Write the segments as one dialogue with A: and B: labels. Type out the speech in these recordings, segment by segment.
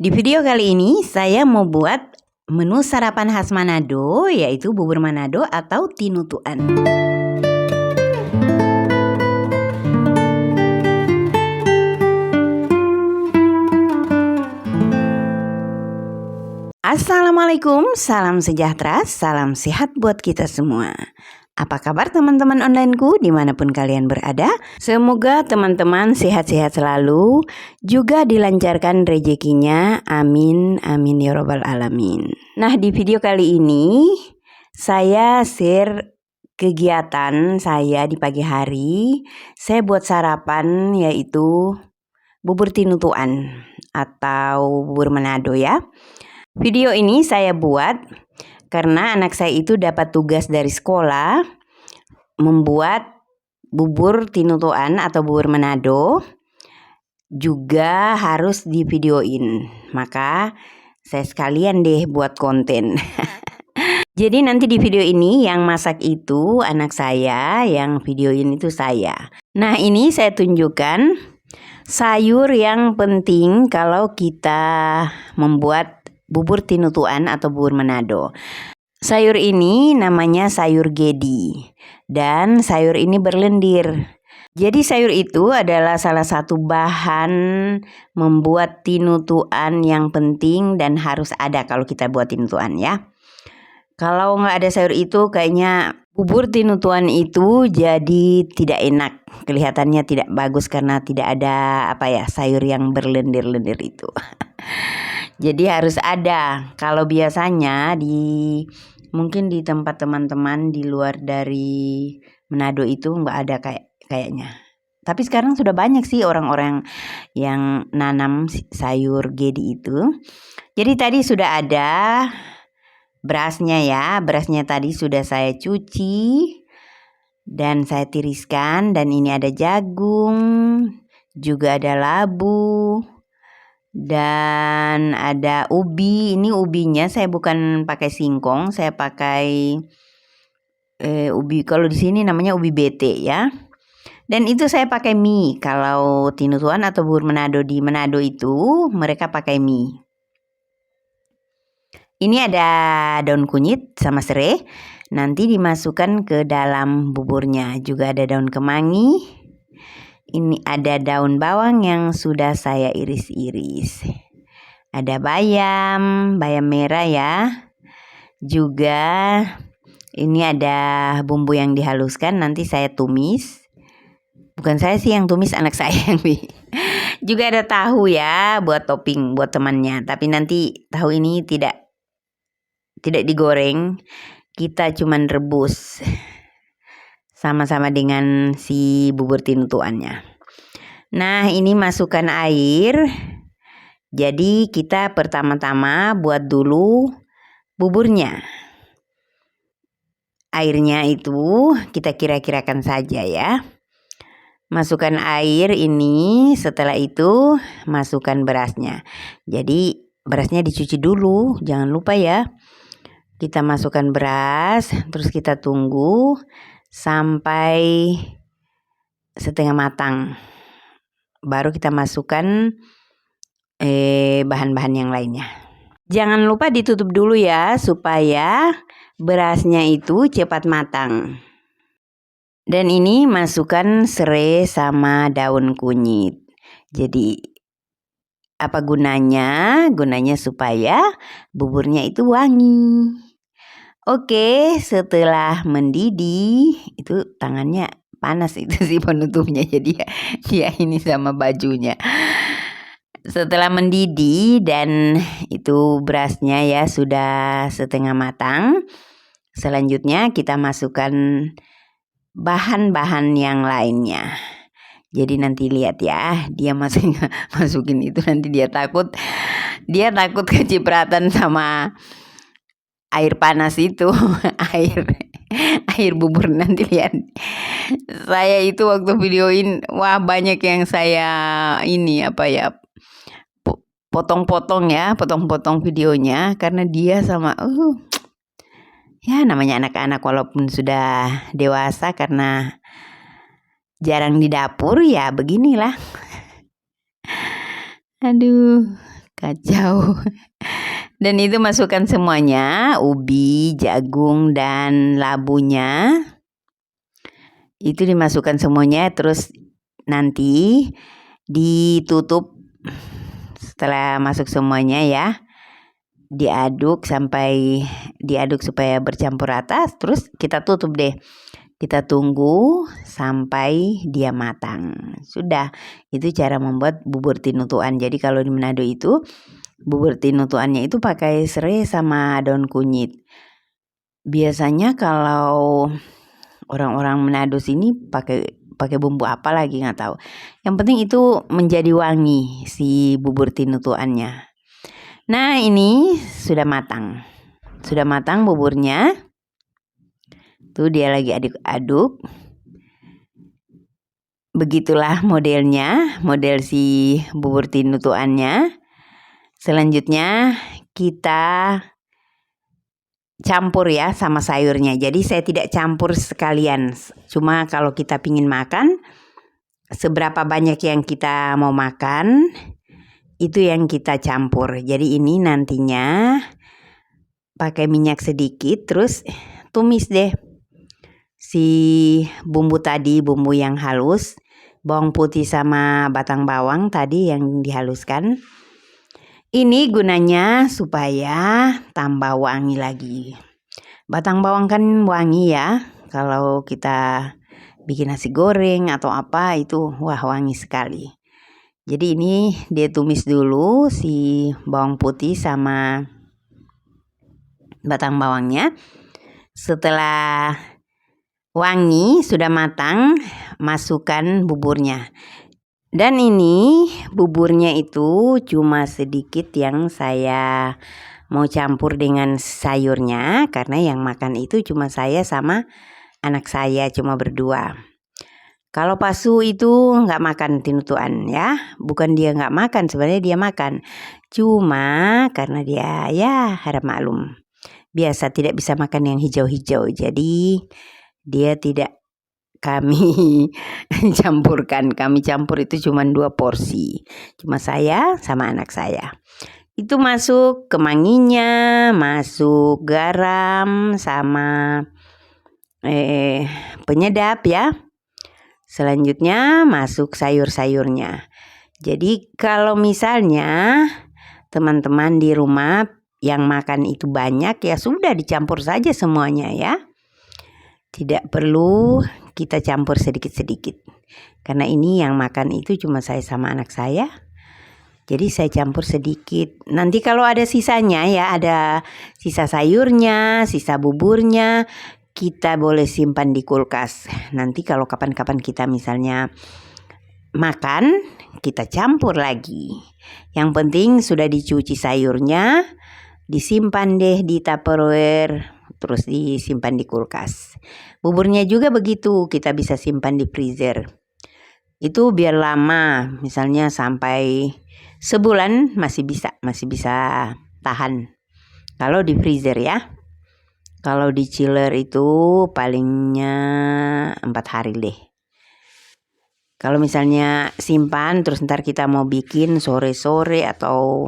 A: Di video kali ini saya mau buat menu sarapan khas Manado, yaitu bubur Manado atau tinutuan. Assalamualaikum, salam sejahtera, salam sehat buat kita semua. Apa kabar teman-teman onlineku dimanapun kalian berada? Semoga teman-teman sehat-sehat selalu, juga dilancarkan rezekinya, amin, amin ya robbal alamin. Nah, di video kali ini saya share kegiatan saya di pagi hari. Saya buat sarapan yaitu bubur tinutuan atau bubur Manado ya. Video ini saya buat karena anak saya itu dapat tugas dari sekolah membuat bubur tinutuan atau bubur Manado, juga harus divideoin. Maka saya sekalian deh buat konten. Jadi nanti di video ini yang masak itu anak saya, yang videoin itu saya. Nah, ini saya tunjukkan sayur yang penting kalau kita membuat bubur tinutuan atau bubur Manado. Sayur ini namanya sayur gedi dan sayur ini berlendir. Jadi sayur itu adalah salah satu bahan membuat tinutuan yang penting dan harus ada kalau kita buat tinutuan ya. Kalau nggak ada sayur itu kayaknya bubur tinutuan itu jadi tidak enak. Kelihatannya tidak bagus karena tidak ada sayur yang berlendir-lendir itu. Jadi harus ada. Kalau biasanya mungkin di tempat teman-teman di luar dari Manado itu nggak ada kayaknya. Tapi sekarang sudah banyak sih orang-orang yang nanam sayur gedi itu. Jadi tadi sudah ada berasnya ya. Berasnya tadi sudah saya cuci dan saya tiriskan, dan ini ada jagung, juga ada labu, dan ada ubi. Ini ubinya saya bukan pakai singkong, saya pakai ubi, kalau di sini namanya ubi bete ya. Dan itu saya pakai mie. Kalau tinutuan atau bubur Manado di Manado itu mereka pakai mie. Ini ada daun kunyit sama serai, nanti dimasukkan ke dalam buburnya. Juga ada daun kemangi. Ini ada daun bawang yang sudah saya iris-iris. Ada bayam merah ya. Juga ini ada bumbu yang dihaluskan, nanti saya tumis. Bukan saya sih yang tumis, anak saya yang juga ada tahu ya buat topping buat temannya. Tapi nanti tahu ini tidak digoreng, kita cuman rebus sama-sama dengan si bubur tinutuannya. Nah, ini masukkan air. Jadi kita pertama-tama buat dulu buburnya. Airnya itu kita kira-kirakan saja ya. Masukkan air ini, setelah itu masukkan berasnya. Jadi berasnya dicuci dulu, jangan lupa ya. Kita masukkan beras, terus kita tunggu sampai setengah matang. Baru kita masukkan bahan-bahan yang lainnya. Jangan lupa ditutup dulu ya, supaya berasnya itu cepat matang. Dan ini masukkan serai sama daun kunyit. Jadi apa gunanya? Gunanya supaya buburnya itu wangi. Oke, setelah mendidih, itu tangannya panas itu sih penutupnya, jadi dia ini sama bajunya. Setelah mendidih dan itu berasnya ya sudah setengah matang, selanjutnya kita masukkan bahan-bahan yang lainnya. Jadi nanti lihat ya, dia masukin itu, nanti dia takut kecipratan sama air panas itu. air bubur. Nanti lihat. Saya itu waktu videoin, wah banyak yang saya potong-potong videonya, karena dia sama ya namanya anak-anak walaupun sudah dewasa, karena jarang di dapur ya beginilah. Aduh, Kacau. Dan itu masukkan semuanya, ubi, jagung, dan labunya. Itu dimasukkan semuanya, terus nanti ditutup. Setelah masuk semuanya ya, diaduk supaya bercampur rata, terus kita tutup deh. Kita tunggu sampai dia matang. Sudah, itu cara membuat bubur tinutuan. Jadi kalau di Manado itu bubur tinutuannya itu pakai serai sama daun kunyit. Biasanya kalau orang-orang Manado sini pakai bumbu apa lagi nggak tahu. Yang penting itu menjadi wangi si bubur tinutuannya. Nah, ini sudah matang. Sudah matang buburnya. Tuh dia lagi aduk-aduk. Begitulah modelnya, model si bubur tinutuannya. Selanjutnya kita campur ya sama sayurnya. Jadi saya tidak campur sekalian. Cuma kalau kita pingin makan, seberapa banyak yang kita mau makan, itu yang kita campur. Jadi ini nantinya pakai minyak sedikit, terus tumis deh si bumbu tadi, bumbu yang halus, bawang putih sama batang bawang tadi yang dihaluskan. Ini gunanya supaya tambah wangi lagi. Batang bawang kan wangi ya. Kalau kita bikin nasi goreng atau apa itu wah wangi sekali. Jadi ini dia tumis dulu si bawang putih sama batang bawangnya. Setelah wangi sudah matang, masukkan buburnya. Dan ini buburnya itu cuma sedikit yang saya mau campur dengan sayurnya, karena yang makan itu cuma saya sama anak saya, cuma berdua. Kalau Pasu itu nggak makan tinutuan ya, bukan dia nggak makan, sebenarnya dia makan. Cuma karena dia ya harap maklum, biasa tidak bisa makan yang hijau-hijau, jadi dia tidak kami campurkan. Kami campur itu cuma 2 porsi, cuma saya sama anak saya. Itu masuk kemanginya, masuk garam sama penyedap ya. Selanjutnya masuk sayur-sayurnya. Jadi kalau misalnya teman-teman di rumah yang makan itu banyak, ya sudah dicampur saja semuanya ya. Tidak perlu kita campur sedikit-sedikit. Karena ini yang makan itu cuma saya sama anak saya. Jadi saya campur sedikit. Nanti kalau ada sisanya ya, ada sisa sayurnya, sisa buburnya, kita boleh simpan di kulkas. Nanti kalau kapan-kapan kita misalnya makan, kita campur lagi. Yang penting sudah dicuci sayurnya, disimpan deh di Tupperware, terus disimpan di kulkas. Buburnya juga begitu, kita bisa simpan di freezer. Itu biar lama, misalnya sampai sebulan masih bisa tahan. Kalau di freezer ya. Kalau di chiller itu palingnya 4 hari deh. Kalau misalnya simpan terus ntar kita mau bikin sore-sore atau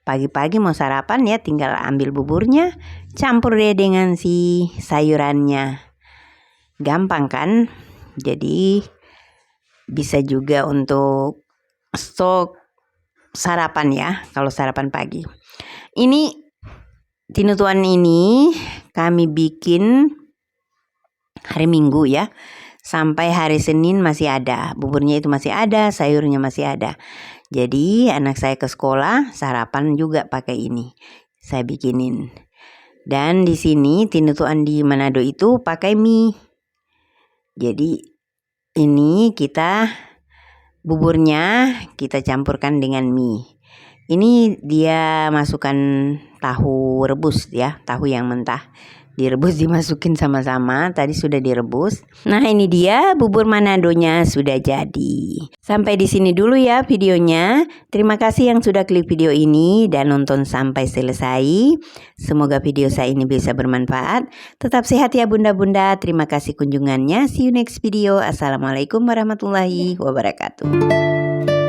A: pagi-pagi mau sarapan ya, tinggal ambil buburnya, campur deh dengan si sayurannya. Gampang kan? Jadi bisa juga untuk stok sarapan ya, kalau sarapan pagi. Ini tinutuan ini kami bikin hari Minggu ya, sampai hari Senin masih ada. Buburnya itu masih ada, sayurnya masih ada. Jadi anak saya ke sekolah, sarapan juga pakai ini. Saya bikinin. Dan di sini tinutuan di Manado itu pakai mie. Jadi ini buburnya kita campurkan dengan mie. Ini dia masukkan tahu rebus ya, tahu yang mentah. Direbus, dimasukin sama-sama, tadi sudah direbus. Nah ini dia bubur Manadonya sudah jadi. Sampai di sini dulu ya videonya. Terima kasih yang sudah klik video ini dan nonton sampai selesai. Semoga video saya ini bisa bermanfaat. Tetap sehat ya bunda-bunda. Terima kasih kunjungannya. See you next video. Assalamualaikum warahmatullahi wabarakatuh.